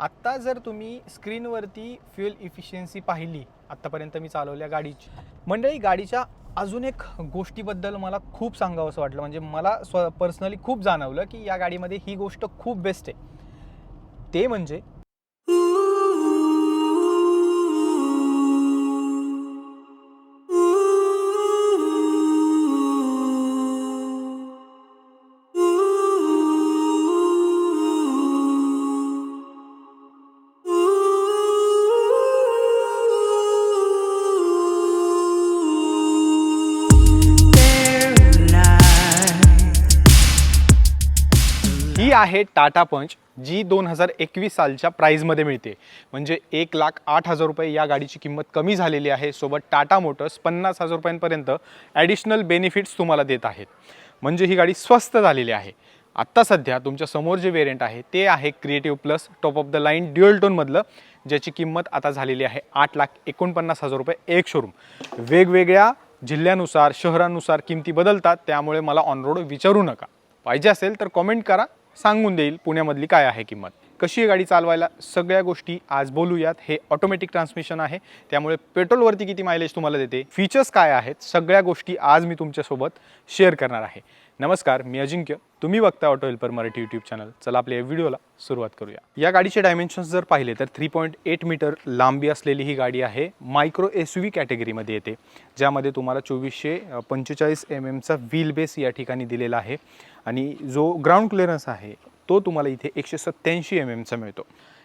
आत्ता जर तुम्ही स्क्रीनवरती फ्युएल इफिशियन्सी पाहिली आत्तापर्यंत मी चालवल्या गाडीची मंडळी, गाडीच्या अजून एक गोष्टीबद्दल मला खूप सांगावंसं वाटलं. म्हणजे मला पर्सनली खूप जाणवलं की या गाडीमध्ये ही गोष्ट खूप बेस्ट आहे. ते म्हणजे ही आहे टाटा पंच, जी 2021 सालच्या प्राईजमध्ये मिळते. म्हणजे 1,08,000 रुपये या गाडीची किंमत कमी झालेली आहे. सोबत टाटा मोटर्स 50,000 रुपयांपर्यंत ॲडिशनल बेनिफिट्स तुम्हाला देत आहेत. म्हणजे ही गाडी स्वस्त झालेली आहे. आत्ता सध्या तुमच्या समोर जे वेरियंट आहे ते आहे creative plus top of the line dual टोनमधलं, ज्याची किंमत आता झालेली आहे 8,49,000 रुपये एक शोरूम. वेगवेगळ्या जिल्ह्यानुसार शहरानुसार किमती बदलतात, त्यामुळे मला ऑन रोड विचारू नका. पाहिजे असेल तर कमेंट करा, सांगून देईल पुण्यामधली काय आहे किंमत. कशी आहे गाडी चालवायला, सगळ्या गोष्टी आज बोलूयात. हे ऑटोमॅटिक ट्रान्समिशन आहे, त्यामुळे पेट्रोलवरती किती मायलेज तुम्हाला देते, फीचर्स काय आहेत, सगळ्या गोष्टी आज मी तुमच्यासोबत शेअर करणार आहे. नमस्कार, मी अजिंक्य, तुम्ही बघता auto helper Marathi YouTube channel. चला आपल्या या व्हिडिओला सुरुवात करूया. या गाडीचे डायमेन्शन्स जर पाहिले तर 3.8 मीटर लांबी असलेली ही गाडी आहे. मायक्रो SUV कॅटेगरीमध्ये येते, ज्यामध्ये तुम्हाला 2445 mm व्हील बेस या ठिकाणी दिलेला आहे. आणि जो ग्राउंड क्लिअरन्स आहे तो तुम्हाला इथे 187 mm मिळतो.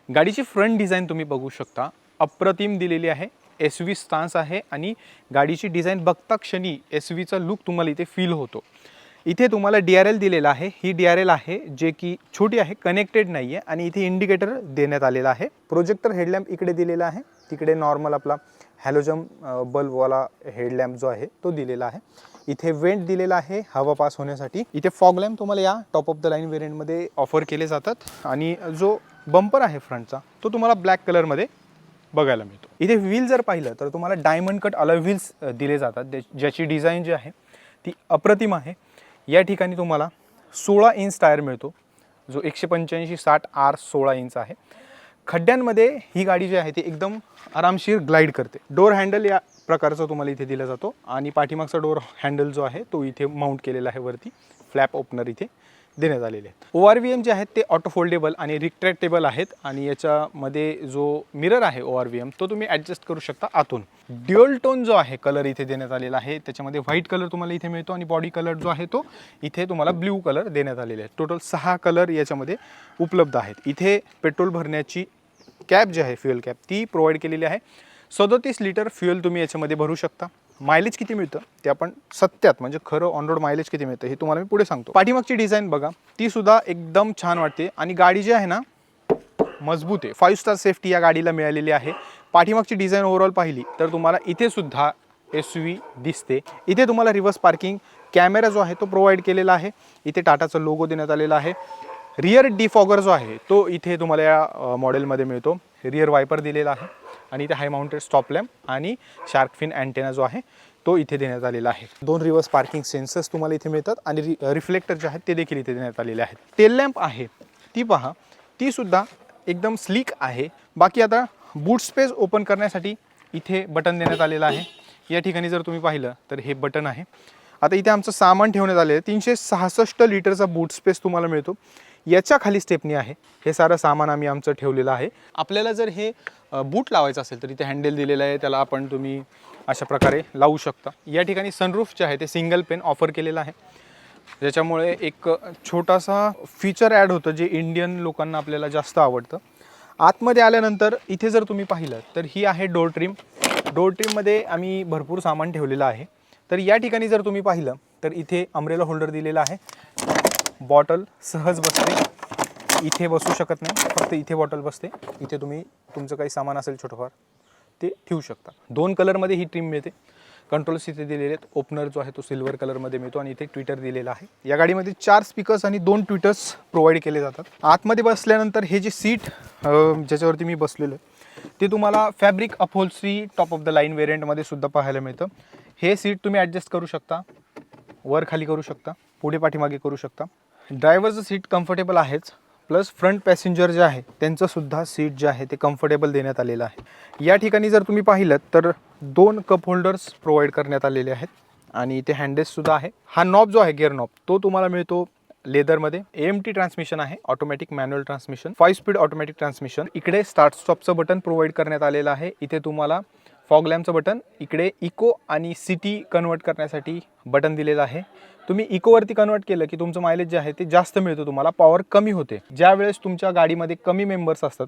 गाडीची फ्रंट डिझाईन तुम्ही बघू शकता, अप्रतिम दिलेली आहे. SUV स्टान्स आहे आणि गाडीची डिझाईन बघता क्षणी SUVचा लुक तुम्हाला इथे फील होतो. इथे तुम्हाला DRL दिलेला आहे. ही DRL आहे जे की छोटी आहे, कनेक्टेड नाही आहे. आणि इथे इंडिकेटर देण्यात आलेला आहे. प्रोजेक्टर हेडलॅम्प इकडे दिलेला आहे, तिकडे नॉर्मल आपला हॅलोजन बल्बवाला हेडलॅम्प जो आहे तो दिलेला आहे. इथे वेंट दिलेला आहे हवा पास होण्यासाठी. इथे फॉग लॅम्प तुम्हाला या टॉप ऑफ द लाईन वेरियंटमध्ये ऑफर केले जातात. आणि जो बंपर आहे फ्रंटचा तो तुम्हाला ब्लॅक कलरमध्ये बघायला मिळतो. इथे व्हील जर पाहिलं तर तुम्हाला डायमंड कट अलॉय व्हील्स दिले जातात, ज्याची डिझाईन जी आहे ती अप्रतिम आहे. या ठिकाणी तुम्हाला 16 इंच टायर मिळतो, जो 185/60 R 16 इंच आहे. खड्ड्यांमध्ये ही गाडी जी आहे ती एकदम आरामशीर ग्लाईड करते. डोर हँडल या प्रकारचा तुम्हाला इथे दिला जातो आणि पाठीमागचा डोर हँडल जो आहे तो इथे माउंट केलेला आहे. वरती फ्लॅप ओपनर इथे देण्यात आलेले आहेत. ORVM जे आहेत ते ऑटो फोल्डेबल आणि रिट्रॅक्टेबल आहेत. आणि याच्यामध्ये जो मिरर आहे ORVM तो तुम्ही ॲडजस्ट करू शकता आतून. ड्युअल टोन जो आहे कलर इथे देण्यात आलेला आहे, त्याच्यामध्ये व्हाईट कलर तुम्हाला इथे मिळतो आणि बॉडी कलर जो आहे तो इथे तुम्हाला ब्ल्यू कलर देण्यात आलेले आहे. टोटल 6 कलर याच्यामध्ये उपलब्ध आहेत. इथे पेट्रोल भरण्याची कॅप जी आहे फ्युएल कॅप ती प्रोव्हाइड केलेली आहे. 37 लिटर फ्युएल तुम्ही याच्यामध्ये भरू शकता. मायलेज किती मिळतं ते आपण सत्यात म्हणजे खरं ऑन रोड मायलेज किती मिळतं हे तुम्हाला मी पुढे सांगतो. पाठीमागची डिझाईन बघा, ती सुद्धा एकदम छान वाटते आणि गाडी जी आहे ना मजबूत आहे. 5 स्टार सेफ्टी या गाडीला मिळालेली आहे. पाठीमागची डिझाईन ओव्हरऑल पाहिली तर तुम्हाला इथे सुद्धा SUV दिसते. इथे तुम्हाला रिव्हर्स पार्किंग कॅमेरा जो आहे तो प्रोव्हाइड केलेला आहे. इथे टाटाचा लोगो देण्यात आलेला आहे. रिअर डिफॉगर जो आहे तो इथे तुम्हाला या मॉडेलमध्ये मिळतो. रिअर वायपर दिलेला आहे आणि इथे हाय माउंटेड स्टॉप लॅम्प आणि शार्क फिन अँटेना जो आहे तो इथे देण्यात आलेला आहे. 2 रिव्हर्स पार्किंग सेन्सर्स तुम्हाला इथे मिळतात आणि रिफ्लेक्टर जे आहेत ते देखील इथे देण्यात आलेले आहेत. टेल लॅम्प आहे ती पहा, ती सुद्धा एकदम स्लीक आहे. बाकी आता बूट स्पेस ओपन करण्यासाठी इथे बटन देण्यात आलेलं आहे. या ठिकाणी जर तुम्ही पाहिलं तर हे बटन आहे. आता इथे आमचं सामान ठेवण्यात आलेलं आहे. 366 लिटरचा बूट स्पेस तुम्हाला मिळतो. याच्या खाली स्टेपनी आहे. हे सारं सामान आम्ही आमचं ठेवलेलं आहे. आपल्याला जर हे बूट लावायचं असेल तर इथे हँडल दिलेलं आहे, त्याला आपण तुम्ही अशा प्रकारे लावू शकता. या ठिकाणी सनरूफ जे आहे ते सिंगल पेन ऑफर केलेलं आहे, ज्याच्यामुळे एक छोटासा फीचर ॲड होतं जे इंडियन लोकांना आपल्याला जास्त आवडतं. आतमध्ये आल्यानंतर इथे जर तुम्ही पाहिलं तर ही आहे डोर ट्रिम. डोर ट्रिममध्ये आम्ही भरपूर सामान ठेवलेलं आहे. तर या ठिकाणी जर तुम्ही पाहिलं तर इथे अम्ब्रेला होल्डर दिलेला आहे. बॉटल सहज बसते, इथे बसू शकत नाही, फक्त इथे बॉटल बसते. इथे तुम्ही तुमचं काही सामान असेल छोटंफार ते ठेवू शकता. 2 कलरमध्ये ही ट्रिम मिळते. कंट्रोल्स इथे दिलेले आहेत. ओपनर जो आहे तो सिल्वर कलरमध्ये मिळतो आणि इथे ट्विटर दिलेला आहे. या गाडीमध्ये 4 स्पीकर्स आणि 2 ट्विटर्स प्रोव्हाइड केले जातात. आतमध्ये बसल्यानंतर हे जे सीट ज्याच्यावरती मी बसलेलो आहे ते तुम्हाला fabric upholstery top of the line वेरियंटमध्ये सुद्धा पाहायला मिळतं. हे सीट तुम्ही ॲडजस्ट करू शकता, वर खाली करू शकता, पुढे पाठीमागे करू शकता. ड्रायव्हरचं सीट कम्फर्टेबल आहेच, प्लस फ्रंट पॅसेंजर जे आहे त्यांचंसुद्धा सीट जे आहे ते कम्फर्टेबल देण्यात आलेलं आहे. या ठिकाणी जर तुम्ही पाहिलं तर 2 कप होल्डर्स प्रोव्हाइड करण्यात आलेले आहेत आणि इथे हँडरेस्टसुद्धा आहे. हा नॉब जो आहे गिअर नॉब तो तुम्हाला मिळतो लेदरमध्ये. AMT ट्रान्समिशन आहे, automatic manual transmission, 5 speed automatic transmission. इकडे स्टार्ट स्टॉपचं बटन प्रोव्हाइड करण्यात आलेलं आहे. इथे तुम्हाला फॉग लॅम्पचं बटन, इकडे इको आणि सिटी कन्वर्ट करण्यासाठी बटन दिलेलं आहे. तुम्ही इकोवरती कन्वर्ट केलं की तुमचं मायलेज जे आहे ते जास्त मिळतं, तुम्हाला पॉवर कमी होते. ज्यावेळेस तुमच्या गाडीमध्ये कमी मेंबर्स असतात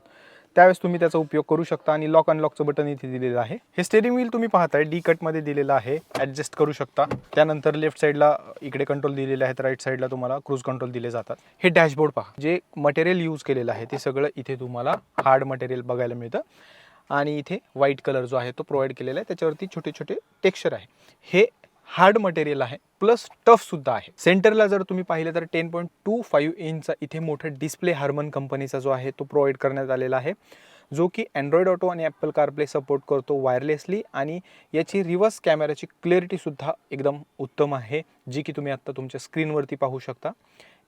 त्यावेळेस तुम्ही त्याचा उपयोग करू शकता. आणि लॉक अनलॉकचं बटन इथे दिलेलं आहे. हे स्टेअरिंग व्हील तुम्ही पाहताय डी कटमध्ये दिलेलं आहे, ॲडजस्ट करू शकता. त्यानंतर लेफ्ट साईडला इकडे कंट्रोल दिलेले आहेत, राईट साईडला तुम्हाला क्रूज कंट्रोल दिले जातात. हे डॅशबोर्ड पहा, जे मटेरियल यूज केलेलं आहे ते सगळं इथे तुम्हाला हार्ड मटेरियल बघायला मिळतं. आणि इथे व्हाईट कलर जो आहे तो प्रोव्हाइड केलेला आहे, त्याच्यावरती छोटे छोटे टेक्स्चर आहे. हे हार्ड मटेरियल आहे प्लस टफसुद्धा आहे. सेंटरला जर तुम्ही पाहिलं तर 10.25 इंचचा इथे मोठा डिस्प्ले हार्मन कंपनीचा जो आहे तो प्रोव्हाइड करण्यात आलेला आहे, जो की अँड्रॉइड ऑटो आणि ॲपल कारप्ले सपोर्ट करतो वायरलेसली. आणि याची रिव्हर्स कॅमेराची क्लिअरिटीसुद्धा एकदम उत्तम आहे, जी की तुम्ही आत्ता तुमच्या स्क्रीनवरती पाहू शकता.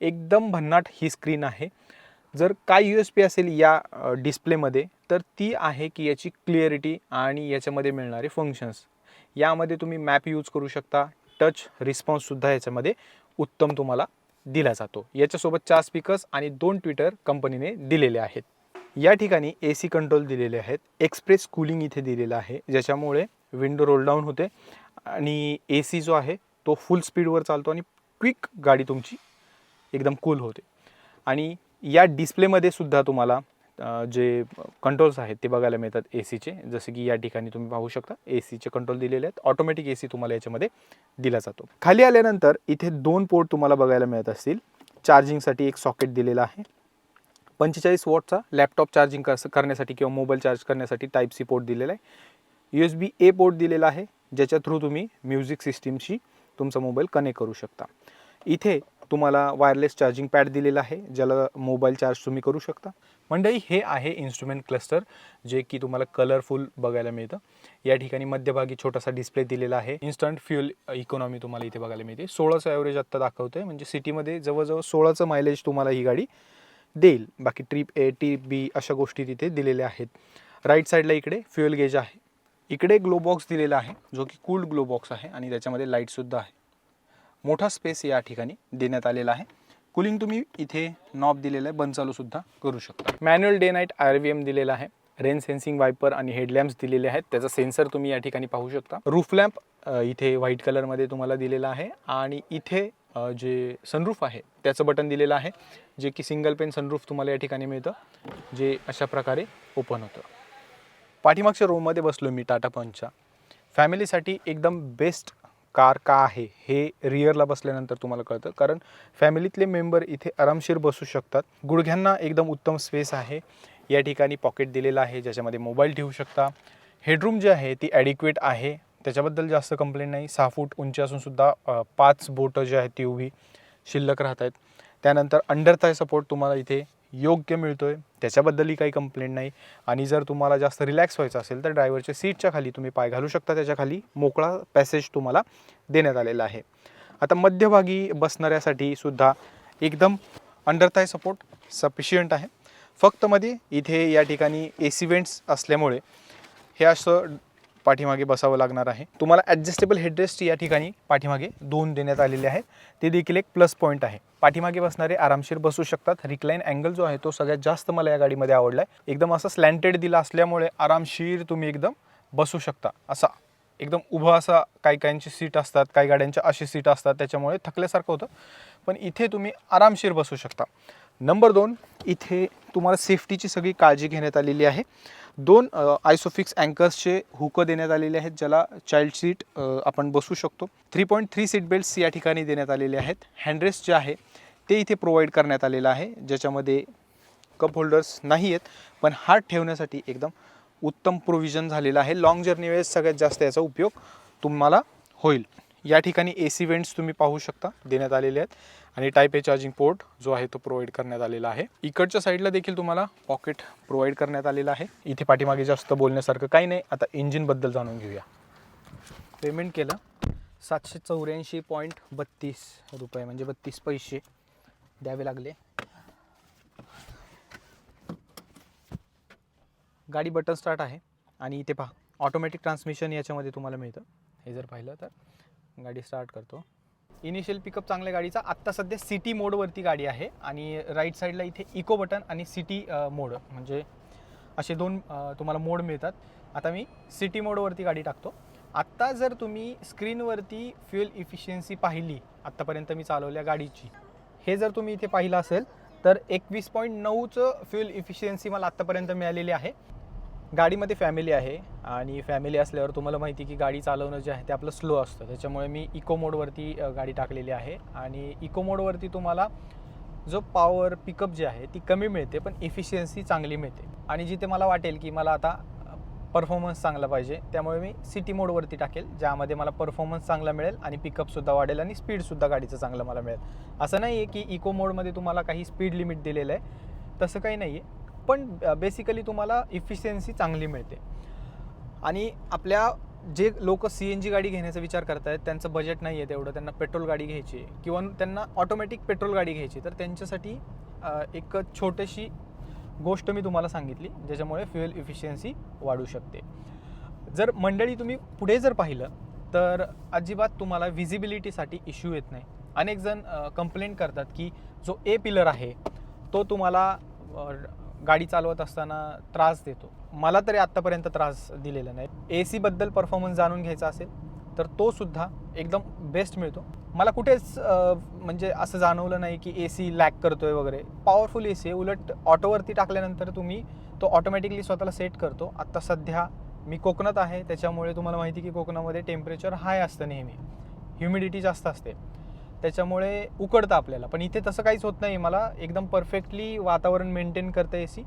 एकदम भन्नाट ही स्क्रीन आहे. जर काय USP असेल या डिस्प्लेमध्ये तर ती आहे की याची क्लिअरिटी आणि याच्यामध्ये मिळणारे फंक्शन्स. यामध्ये तुम्ही मॅप यूज करू शकता. टच रिस्पॉन्ससुद्धा याच्यामध्ये उत्तम तुम्हाला दिला जातो. याच्यासोबत 4 स्पीकर्स आणि 2 ट्विटर कंपनीने दिलेले आहेत. या ठिकाणी AC कंट्रोल दिलेले आहेत. एक्सप्रेस कूलिंग इथे दिलेलं आहे, ज्याच्यामुळे विंडो रोल डाऊन होते आणि AC जो आहे तो फुल स्पीडवर चालतो आणि क्विक गाडी तुमची एकदम कूल होते. आणि या डिस्प्लेमध्ये सुद्धा तुम्हाला जे कंट्रोल्स आहेत ते बघायला मिळतात ACचे, जसे की या ठिकाणी तुम्ही पाहू शकता ACचे कंट्रोल दिलेले आहेत. ऑटोमॅटिक AC तुम्हाला याच्यामध्ये दिला जातो. खाली आल्यानंतर इथे 2 पोर्ट तुम्हाला बघायला मिळत असतील. चार्जिंगसाठी एक सॉकेट दिलेला आहे. 45 वॉटचा लॅपटॉप चार्जिंग करण्यासाठी किंवा मोबाईल चार्ज करण्यासाठी Type-C पोर्ट दिलेला आहे. USB-A पोर्ट दिलेला आहे, ज्याच्या थ्रू तुम्ही म्युझिक सिस्टीमशी तुमचा मोबाईल कनेक्ट करू शकता. इथे तुम्हाला वायरलेस चार्जिंग पॅड दिलेला आहे, ज्याला मोबाईल चार्ज तुम्ही करू शकता. मंडळी, हे आहे इन्स्ट्रुमेंट क्लस्टर, जे की तुम्हाला कलरफुल बघायला मिळतं. या ठिकाणी मध्यभागी छोटासा डिस्प्ले दिलेला आहे. इन्स्टंट फ्युल इकॉनॉमी तुम्हाला इथे बघायला मिळते. 16चं ॲव्हरेज आत्ता दाखवतोय, म्हणजे सिटीमध्ये जवळजवळ 16चं मायलेज तुम्हाला ही गाडी देईल. बाकी ट्रिप A ट्रिप B अशा गोष्टी तिथे दिलेल्या आहेत. राईट साईडला इकडे फ्युएल गेज आहे. इकडे ग्लो बॉक्स दिलेला आहे, जो की कूल्ड ग्लो बॉक्स आहे आणि त्याच्यामध्ये लाईटसुद्धा आहे. मोठा स्पेस या ठिकाणी देण्यात आलेला आहे. कूलिंग तुम्ही इथे नॉब दिलेला आहे, बंद चालू सुद्धा करू शकता. मॅन्युअल डे नाईट RVM दिलेला आहे. रेन सेन्सिंग वायपर आणि हेडलॅम्प्स दिलेले आहेत. त्याचा सेन्सर तुम्ही या ठिकाणी पाहू शकता. रूफ लॅम्प इथे व्हाईट कलरमध्ये तुम्हाला दिलेला आहे. आणि इथे जे सनरूफ आहे त्याचं बटन दिलेलं आहे, जे की सिंगल पेन सनरूफ तुम्हाला या ठिकाणी मिळतं, जे अशा प्रकारे ओपन होतं. पाठीमागच्या रोमध्ये बसलो मी टाटा पंचच्या. फॅमिलीसाठी एकदम बेस्ट कार का आहे हे रिअरला बसल्यानंतर तुम्हाला कळतं, कारण फॅमिलीतले मेंबर इथे आरामशीर बसू शकतात. गुडघ्यांना एकदम उत्तम स्पेस आहे. या ठिकाणी पॉकेट दिलेलं आहे, ज्याच्यामध्ये मोबाईल ठेवू शकता. हेडरूम जे आहे ती ॲडिक्वेट आहे, त्याच्याबद्दल जास्त कंप्लेंट नाही. 6 फूट उंची असून सुद्धा 5 बोटं जे आहेत ती उभी शिल्लक राहत आहेत. त्यानंतर अंडर थाय सपोर्ट तुम्हाला इथे योग्य मिळतोय, त्याच्याबद्दलही काही कंप्लेंट नाही. आणि जर तुम्हाला जास्त रिलॅक्स व्हायचं असेल तर ड्रायव्हरच्या सीटच्या खाली तुम्ही पाय घालू शकता, त्याच्या खाली मोकळा पॅसेज तुम्हाला देण्यात आलेला आहे. आता मध्यभागी बसणाऱ्यासाठी सुद्धा एकदम अंडर थाय सपोर्ट सफिशियंट आहे. फक्त मध्ये इथे या ठिकाणी AC वेंट्स असल्यामुळे हे असं पाठीमागे बसावं लागणार आहे. तुम्हाला ॲडजस्टेबल हेडरेस्ट या ठिकाणी पाठीमागे 2 देण्यात आलेले आहेत, ते देखील एक प्लस पॉईंट आहे. पाठीमागे बसणारे आरामशीर बसू शकतात. रिक्लाइन अँगल जो आहे तो सगळ्यात जास्त मला या गाडीमध्ये आवडला आहे. एकदम असं स्लॅन्टेड दिला असल्यामुळे आरामशीर तुम्ही एकदम बसू शकता. असा एकदम उभं असा काही काहींची सीट असतात, काही गाड्यांच्या अशी सीट असतात, त्याच्यामुळे थकल्यासारखं होतं, पण इथे तुम्ही आरामशीर बसू शकता. नंबर 2, इथे तुम्हाला सेफ्टीची सगळी काळजी घेण्यात आलेली आहे. 2 आयसोफिक्स अँकर्सचे हुक देण्यात आलेले आहेत, ज्याला चाइल्ड सीट आपण बसू शकतो. 3.3 सीट बेल्ट्स या ठिकाणी देण्यात आलेले आहेत. हँडरेस्ट जे आहे ते इथे प्रोव्हाइड करण्यात आलेलं आहे, ज्याच्यामध्ये कप होल्डर्स नाही आहेत, पण हात ठेवण्यासाठी एकदम उत्तम प्रोव्हिजन झालेलं आहे. लॉंग जर्नी वेळेस सगळ्यात जास्त याचा उपयोग तुम्हाला होईल. या ठिकाणी AC वेंट्स तुम्ही पाहू शकता देण्यात आलेले आहेत. आणि Type-A चार्जिंग पोर्ट जो आहे तो प्रोव्हाइड करण्यात आलेला आहे. इकडच्या साईडला देखील तुम्हाला पॉकेट प्रोव्हाइड करण्यात आलेलं आहे. इथे पाठीमागे जास्त बोलण्यासारखं काही नाही. आता इंजिनबद्दल जाणून घेऊया. पेमेंट केलं 784.32 रुपये म्हणजे 32 पैसे द्यावे लागले. गाडी बटन स्टार्ट आहे आणि इथे पहा ऑटोमॅटिक ट्रान्समिशन याच्यामध्ये तुम्हाला मिळतं. हे जर पाहिलं तर गाडी स्टार्ट करतो. इनिशियल पिकअप चांगल्या गाडीचा. आत्ता सध्या सिटी मोडवरती गाडी आहे आणि राईट साईडला इथे इको बटन आणि सिटी मोड म्हणजे असे दोन तुम्हाला मोड मिळतात. आता मी सिटी मोडवरती गाडी टाकतो. आत्ता जर तुम्ही स्क्रीनवरती फ्युएल इफिशियन्सी पाहिली आत्तापर्यंत मी चालवल्या गाडीची, हे जर तुम्ही इथे पाहिलं असेल तर 21.9चं फ्युएल इफिशियन्सी मला आत्तापर्यंत मिळालेली आहे. गाडीमध्ये फॅमिली आहे आणि फॅमिली असल्यावर तुम्हाला माहिती की गाडी चालवणं जे आहे ते आपलं स्लो असतं. त्याच्यामुळे मी इको मोडवरती गाडी टाकलेली आहे आणि इको मोडवरती तुम्हाला जो पॉवर पिकअप जे आहे ती कमी मिळते पण इफिशियन्सी चांगली मिळते. आणि जिथे मला वाटेल की मला आता परफॉर्मन्स चांगला पाहिजे त्यामुळे मी सिटी मोडवरती टाकेल, ज्यामध्ये मला परफॉर्मन्स चांगला मिळेल आणि पिकअपसुद्धा वाढेल आणि स्पीडसुद्धा गाडीचं चांगलं मला मिळेल. असं नाही आहे की इको मोडमध्ये तुम्हाला काही स्पीड लिमिट दिलेलं आहे, तसं काही नाही आहे. पण बेसिकली तुम्हाला इफिशियन्सी चांगली मिळते. आणि आपल्या जे लोक CNG गाडी घेण्याचा विचार करत आहेत त्यांचं बजेट नाही आहे तेवढं, त्यांना पेट्रोल गाडी घ्यायची आहे किंवा त्यांना ऑटोमॅटिक पेट्रोल गाडी घ्यायची, तर त्यांच्यासाठी एक छोटीशी गोष्ट मी तुम्हाला सांगितली ज्याच्यामुळे फ्युएल इफिशियन्सी वाढू शकते. जर मंडळी तुम्ही पुढे जर पाहिलं तर अजिबात तुम्हाला विजिबिलिटीसाठी इश्यू येत नाही. अनेक जण कंप्लेंट करतात की जो ए पिलर आहे तो तुम्हाला गाडी चालवत असताना त्रास देतो. मला तरी आत्तापर्यंत त्रास दिलेला नाही. AC बद्दल परफॉर्मन्स जाणून घ्यायचा असेल तर तो सुद्धा एकदम बेस्ट मिळतो. मला कुठेच म्हणजे असं जाणवलं नाही की AC लॅग करतोय वगैरे. पॉवरफुल AC आहे. उलट ऑटोवरती टाकल्यानंतर तुम्ही तो ऑटोमॅटिकली स्वतःला सेट करतो. आत्ता सध्या मी कोकणात आहे त्याच्यामुळे तुम्हाला माहिती की कोकणामध्ये टेम्परेचर हाय असतं नेहमी, ह्युमिडिटी जास्त असते त्याच्यामुळे उकडतं आपल्याला. पण इथे तसं काहीच होत नाही. मला एकदम परफेक्टली वातावरण मेंटेन करतं AC.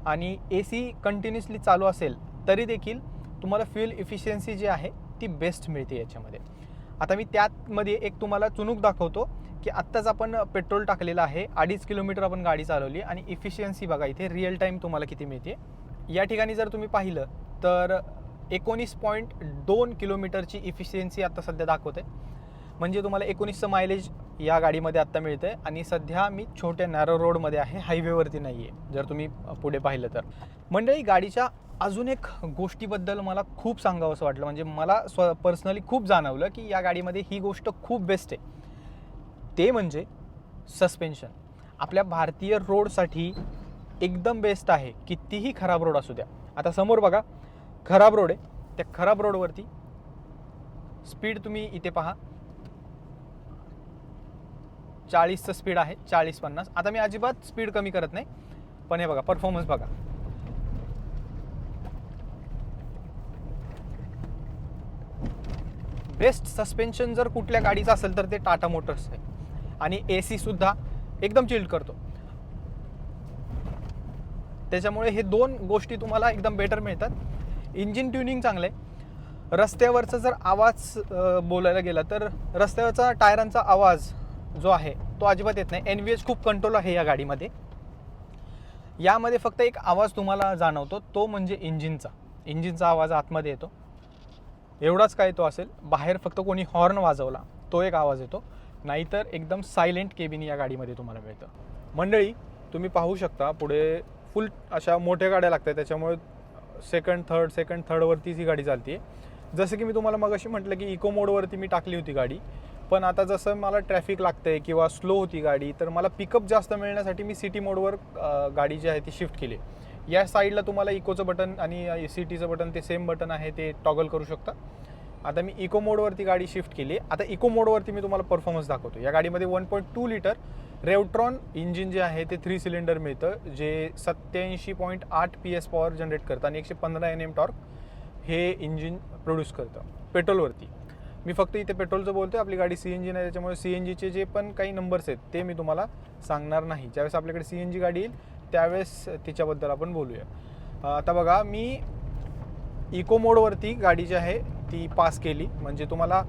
आणि AC कंटिन्युअसली चालू असेल तरी देखील तुम्हाला फ्युएल इफिशियन्सी जी आहे ती बेस्ट मिळते याच्यामध्ये. आता मी त्यामध्ये एक तुम्हाला चुणूक दाखवतो की आत्ताच आपण पेट्रोल टाकलेलं आहे, 2.5 किलोमीटर आपण गाडी चालवली आणि इफिशियन्सी बघा इथे रिअल टाईम तुम्हाला किती मिळते. या ठिकाणी जर तुम्ही पाहिलं तर 19.2 किलोमीटरची इफिशियन्सी आत्ता सध्या दाखवते. म्हणजे तुम्हाला 19चं मायलेज या गाडीमध्ये आत्ता मिळतं आहे. आणि सध्या मी छोट्या नॅरो रोडमध्ये आहे, हायवेवरती नाही आहे जर तुम्ही पुढे पाहिलं तर. मंडळी गाडीच्या अजून एक गोष्टीबद्दल मला खूप सांगावंसं वाटलं, म्हणजे मला पर्सनली खूप जाणवलं की या गाडीमध्ये ही गोष्ट खूप बेस्ट आहे. ते म्हणजे सस्पेन्शन. आपल्या भारतीय रोडसाठी एकदम बेस्ट आहे, कितीही खराब रोड असू द्या. आता समोर बघा खराब रोड आहे, त्या खराब रोडवरती स्पीड तुम्ही इथे पहा 40चं स्पीड आहे, 40-50. आता मी अजिबात स्पीड कमी करत नाही, पण हे बघा परफॉर्मन्स बघा. बेस्ट सस्पेन्शन जर कुठल्या गाडीचं असेल तर ते टाटा मोटर्स आहे. आणि AC सुद्धा एकदम चिल्ड करतो. त्याच्यामुळे हे दोन गोष्टी तुम्हाला एकदम बेटर मिळतात. इंजिन ट्युनिंग चांगलं आहे. रस्त्यावरचा जर आवाज बोलायला गेला तर रस्त्यावरचा टायरांचा आवाज जो आहे तो अजिबात येत नाही. NVH खूप कंट्रोल आहे या गाडीमध्ये. यामध्ये फक्त एक आवाज तुम्हाला जाणवतो, तो म्हणजे इंजिनचा आवाज आतमध्ये येतो, एवढाच काय तो असेल. बाहेर फक्त कोणी हॉर्न वाजवला तो एक आवाज येतो, नाहीतर एकदम सायलेंट केबिन या गाडीमध्ये तुम्हाला मिळतं. मंडळी तुम्ही पाहू शकता पुढे फुल अशा मोठ्या गाड्या लागतात त्याच्यामुळे सेकंड थर्डवरतीच ही गाडी चालते. जसं की मी तुम्हाला मगाशी म्हटलं की इको मोडवरती मी टाकली होती गाडी, पण आता जसं मला ट्रॅफिक लागतंय किंवा स्लो होती गाडी तर मला पिकअप जास्त मिळण्यासाठी मी सिटी मोडवर गाडी जी आहे ती शिफ्ट केली. या साईडला तुम्हाला इकोचं बटन आणि सिटीचं बटन ते सेम बटन आहे, ते टॉगल करू शकता. आता मी इको मोडवरती गाडी शिफ्ट केली. आता इको मोडवरती मी तुम्हाला परफॉर्मन्स दाखवतो. या गाडीमध्ये 1.2 लिटर रेवट्रॉन इंजिन जे आहे ते 3 सिलेंडर मिळतं, जे 87.8 PS पॉवर जनरेट करतं आणि 115 Nm टॉर्क हे इंजिन प्रोड्यूस करतं पेट्रोलवरती. मी फक्त इथे पेट्रोलचं बोलतो, आपली गाडी CNG नाही त्याच्यामुळे CNGचे जे पण काही नंबर्स आहेत ते मी तुम्हाला सांगणार नाही. ज्यावेळेस आपल्याकडे CNG गाडी येईल त्यावेळेस तिच्याबद्दल आपण बोलूया. आता बघा मी इको मोडवरती गाडी जी आहे ती पास केली, म्हणजे तुम्हाला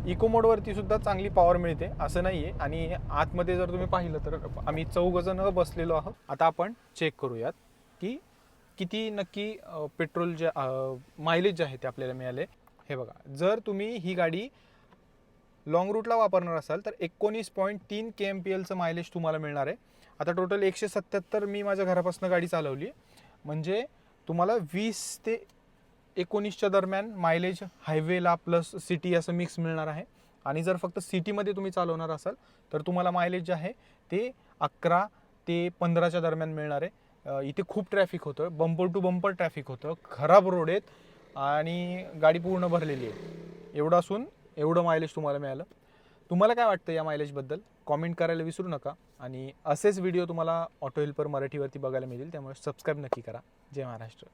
इको मोडवरती सुद्धा चांगली पॉवर मिळते असं नाही आहे. आणि आतमध्ये जर तुम्ही पाहिलं तर आम्ही 4 जण बसलेलो आहोत. आता आपण चेक करूयात की किती नक्की पेट्रोल जे मायलेज जे आहे ते आपल्याला मिळाले. हे बघा, जर तुम्ही ही गाडी लॉंग रूटला वापरणार असाल तर 19.3 kmpl मायलेज तुम्हाला मिळणार आहे. आता टोटल 177 मी माझ्या घरापासून गाडी चालवली आहे, म्हणजे तुम्हाला 20 ते 19च्या दरम्यान मायलेज हायवेला प्लस सिटी असं मिक्स मिळणार आहे. आणि जर फक्त सिटीमध्ये तुम्ही चालवणार असाल तर तुम्हाला मायलेज जे आहे ते 11 ते 15च्या दरम्यान मिळणार आहे. इथे खूप ट्रॅफिक होतं, बंपर टू बंपर ट्रॅफिक होतं, खराब रोड आहेत आणि गाडी पूर्ण भरलेली आहे. एवढं असून एवढं मायलेज तुम्हाला मिळालं. तुम्हाला काय वाटतं या मायलेजबद्दल कॉमेंट करायला विसरू नका. आणि असेच व्हिडिओ तुम्हाला ऑटो हेल्पर मराठीवरती बघायला मिळतील, त्यामुळे सबस्क्राईब नक्की करा. जय महाराष्ट्र.